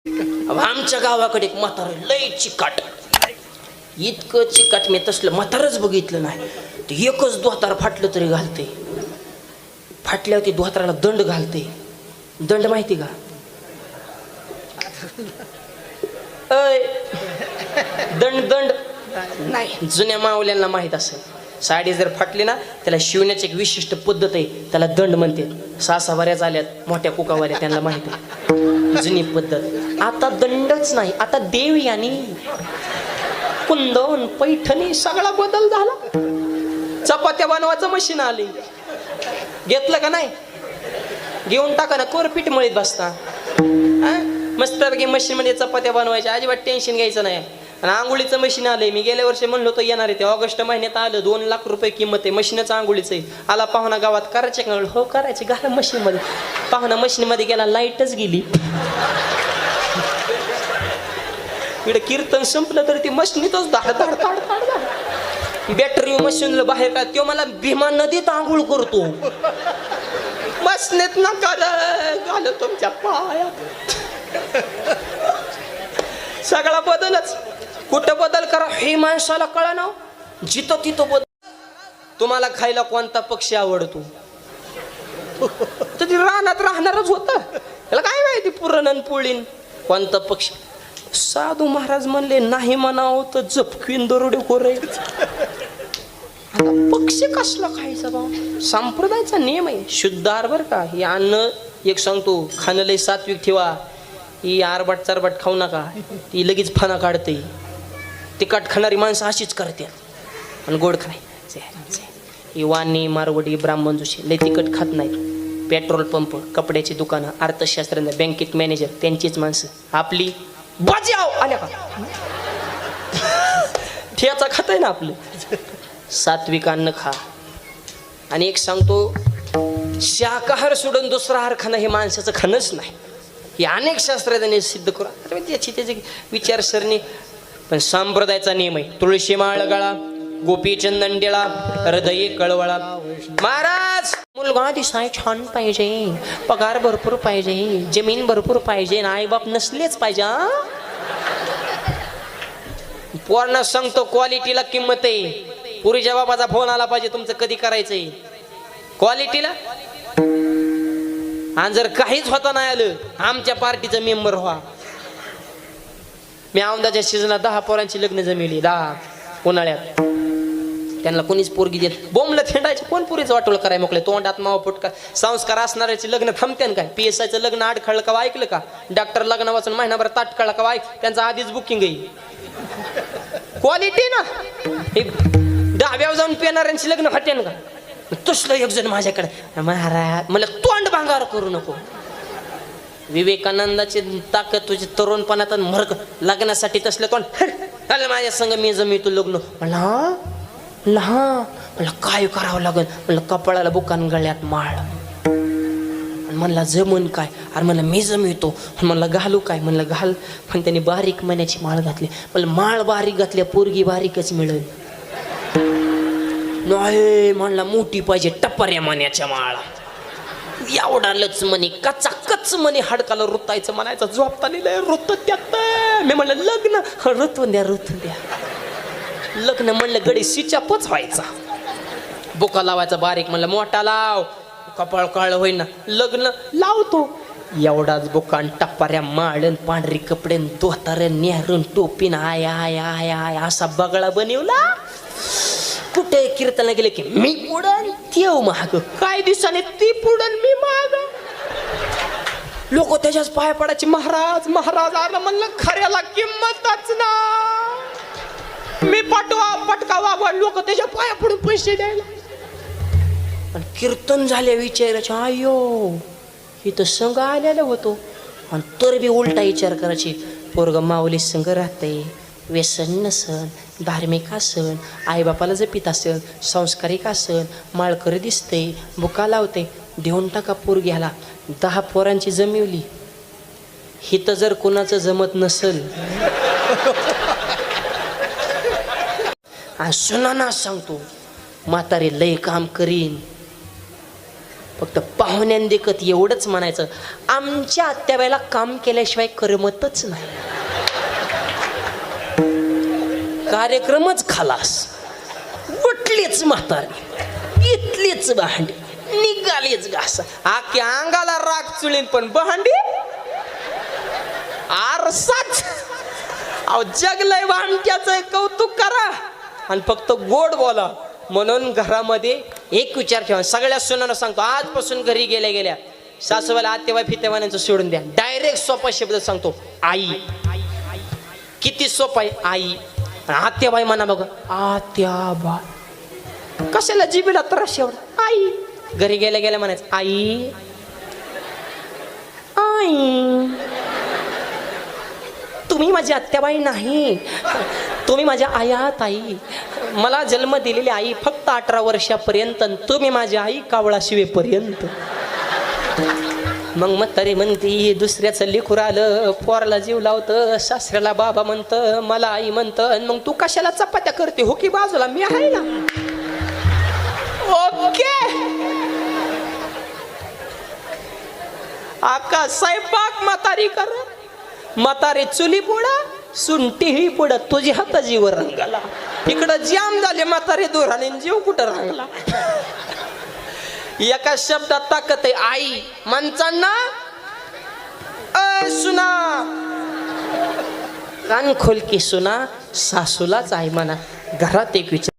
आमच्या गावाकडे एक म्हातारं लय चिकाट, इतकं चिकाट मी तसलं म्हातारच बघितलं नाही. ते एकच दोतार फाटलं तरी घालते. फाटल्यावर ती दोताराला दंड घालते. दंड माहिती का? अय दंड दंड नाही, जुन्या मावल्यांना माहित असेल. साडी जर फाटली ना त्याला शिवण्याची एक विशिष्ट पद्धत आहे, त्याला दंड म्हणते. सासा बऱ्याच आल्यात मोठ्या कुकावाऱ्या, त्यांना माहिती आहे जुनी पद्धत. आता दंडच नाही, आता देवी आणि कुंदन पैठणी सगळा बदल झाला. चपात्या बनवायचं मशीन आली, घेतलं का नाही? घेऊन टाका ना, कोरपीठ मळीत बसता. मस्तपैकी मशीन मध्ये चपात्या बनवायच्या, अजिबात टेन्शन घ्यायचं नाही. आणि आंघोळीचं मशीन आलंय. मी गेल्या वर्षी म्हणलो होतो येणार आहे, ते ऑगस्ट महिन्यात आलं. 2 लाख रुपये किंमत आहे मशीनचं, आंघोळीचं आहे. आला पाहुणा गावात, करायचे का? हो करायचे, घाला मशीन मध्ये. पाहुणा मशीन मध्ये गेला, लाईटच गेली. इकडे कीर्तन संपलं तरी ती मशीनीतच धाड धाड धाड धाड. बॅटरी मशीनला बाहेर का? तो मला भीमा नदीत आंघोळ करतो. मशनीत नका घालतो तुमच्या पायात. सगळा बदलच. कुठं बदल करा हे माणसाला कळा ना. जिथं तिथं बदल. तुम्हाला खायला कोणता पक्षी आवडतो? तर ती रानात राहणारच होत. त्याला काय माहिती पुरण आणि पोळीन कोणता पक्षी. साधू महाराज म्हणले नाही म्हणावं तर झपकीन दरोडे खोरे. पक्षी कसला खायचा भाऊ? संप्रदायाचा नियम आहे. शुद्ध आहार बर का. हे अन्न एक सांगतो, खाणं लय सात्विक ठेवा. ही आरबाट चारबाट खाऊ नका, ती लगेच फणा काढते. तिखट खाणारी माणसं अशीच करते. आणि गोड खाय ही वाणी मारवडी ब्राह्मण जोशी लय तिखट खात नाहीत. पेट्रोल पंप, कपड्याची दुकानं, अर्थशास्त्रज्ञ, बँकेत मॅनेजर त्यांचीच माणसं. आपली बाजाव आल्या का ठेचा खाताय ना आपलं. सात्विक अन्न खा. आणि एक सांगतो, शाकाहार सोडून दुसरा आहार खाणं हे माणसाचं खाणंच नाही. हे अनेक शास्त्रज्ञांनी सिद्ध करा. त्याची विचारसरणी. पण संप्रदायाचा नियम आहे. तुळशी माळ गळा, गोपी चंदन टिळा, हृदय कळवळा. महाराज मुलगा दिसाय छान पाहिजे, पगार भरपूर पाहिजे, जमीन भरपूर पाहिजे, आई बाप नसलेच पाहिजे. पोरांना सांगतो क्वालिटीला किंमत आहे. पुरीच्या बाबाचा फोन आला पाहिजे, तुमचं कधी करायचंय क्वालिटीला. आणि जर काहीच होता नाही आलं, आमच्या पार्टीचं मेंबर व्हा. मी औंदाच्या सीझनला 10 पोरांची लग्न जमिली. 10 उन्हाळ्यात. त्यांना कोणीच पोरगी देत. बोंबलं थेंडायचे, कोण पुरीचं वाटोळ कराय मोकळे. तोंडात मावा फुटका. संस्कार असणाऱ्याचे लग्न थांबत्यान काय? PSIचं लग्न आडखळलं का ऐकलं का? डॉक्टर लग्न वाचून महिनाभर ताट काढला का ऐक? त्यांचं आधीच बुकिंग आहे. क्वालिटी ना. हे 10व्यावर जाऊन पिणाऱ्यांची लग्न होत्यान का? तसलं एक जण माझ्याकडे, महाराज मला तोंड भांगार करू नको. विवेकानंदाची ताकद तुझी तरुणपणात मर्ग. लग्नासाठी तसलं तोंड आलं माझ्या संग, मी जमितो लग्न. मला काय करावं लागल? म्हणलं कपाळाला बुकान गळ्यात माळ. म्हणला जमन काय? अरे म्हणलं मी जमितो. म्हणलं घालू काय? म्हणलं घाल. पण त्यांनी बारीक मण्याची माळ घातली. म्हणलं माळ बारीक घातल्या, पोरगी बारीकच मिळेल. नाही म्हणला मोठी पाहिजे, टप्पर्या मण्याच्या माळा. एवढा लच म्हणे, कच्चा कच म्हणे, हाडकाला रुतायचं म्हणायचं. झोपताना रुत त्यात. मी म्हणलं लग्न ऋतून द्या, ऋतून द्या. लग्न म्हणलं गडी सिचापच व्हायचा. बोका लावायचा बारीक. म्हणलं मोठा लाव, कपाळ काळ होईना. लग्न लावतो. एवढाच बोकान, टप्पाऱ्या माळण, पांढरी कपडे, दोतार, नेहरून, टोपीन, आय आय आय आय असा बगळा बनवला. कुठे कीर्तनला गेले की मी पुढं तेव महाग. काय दिवसाने ती पुढं मी माग. लोक त्याच्याच पाया पडायचे. महाराज महाराज. आलं म्हणलं खऱ्याला किंमतच ना. मी पटकावा लोक त्याच्या पाया पडून पैसे द्यायला. आणि कीर्तन झाले विचारायचे, अयो इथं संघ आलेला होतो. आणि तर बी उलटा विचार करायचे, पोरग माऊली संघ राहते, व्यसन नसन, धार्मिक असन, आईबापाला जपित असन, संस्कारिक असन, माळकरी दिसते, बुका लावते, देऊन टाका पोरग्याला. 10 पोरांची जमिवली. हिथं जर कोणाचं जमत नसल, सुनाना सांगतो म्हातारे लय काम करीन, फक्त पाहुण्यान देखत एवढंच म्हणायचं, आमच्या आत्याबाईला काम केल्याशिवाय करमतच नाही. कार्यक्रमच खलास. उठलीच म्हातारी, इथलीच भांडी, निघालीच घास. आख्या अंगाला राग चुळीन पण भांडी आरसाच. अहो जगलय भांड्याचं कौतुक करा आणि फक्त गोड बोला. म्हणून घरामध्ये एक विचार ठेवा. सगळ्या सुनांना सांगतो, आजपासून घरी गेल्या सासूबाईला आत्याबाई फितेवाण्यांचं सोडून द्या. डायरेक्ट सोपा शब्द सांगतो, आई. किती सोपा आहे, आई. आत्याबाई म्हणा बघा, आत्याबाई. कशाला जिबीला त्रास एवढा, आई. घरी गेल्या म्हणायचं, आई आई. तुम्ही माझी आत्याबाई नाही, तुम्ही माझ्या आया ताई. मला जन्म दिलेली आई फक्त 18 वर्षापर्यंत, तुम्ही माझी आई कावळा शिवेपर्यंत. मग तरी म्हणती दुसऱ्याचं लेकूर आलं, पोराला जीव लावतं, सासऱ्याला बाबा म्हणतं, मला आई म्हणतं. मग तू कशाला चपात्या करते, हो की बाजूला मी आहे ना. ओके. आका स्वयंपाक म्हातारी कर, म्हातारी चुली पुढा, सुंटीही पुढं, तुझी हात जीवर रंगाला. इकडं जाम झाले म्हातारी दोराने, जीव कुठं रंगला. एका शब्दात ताकद आहे, आई. माणसांना सुना, कान खोल की सुना, सासूलाच आई म्हणा. घरात एक विचार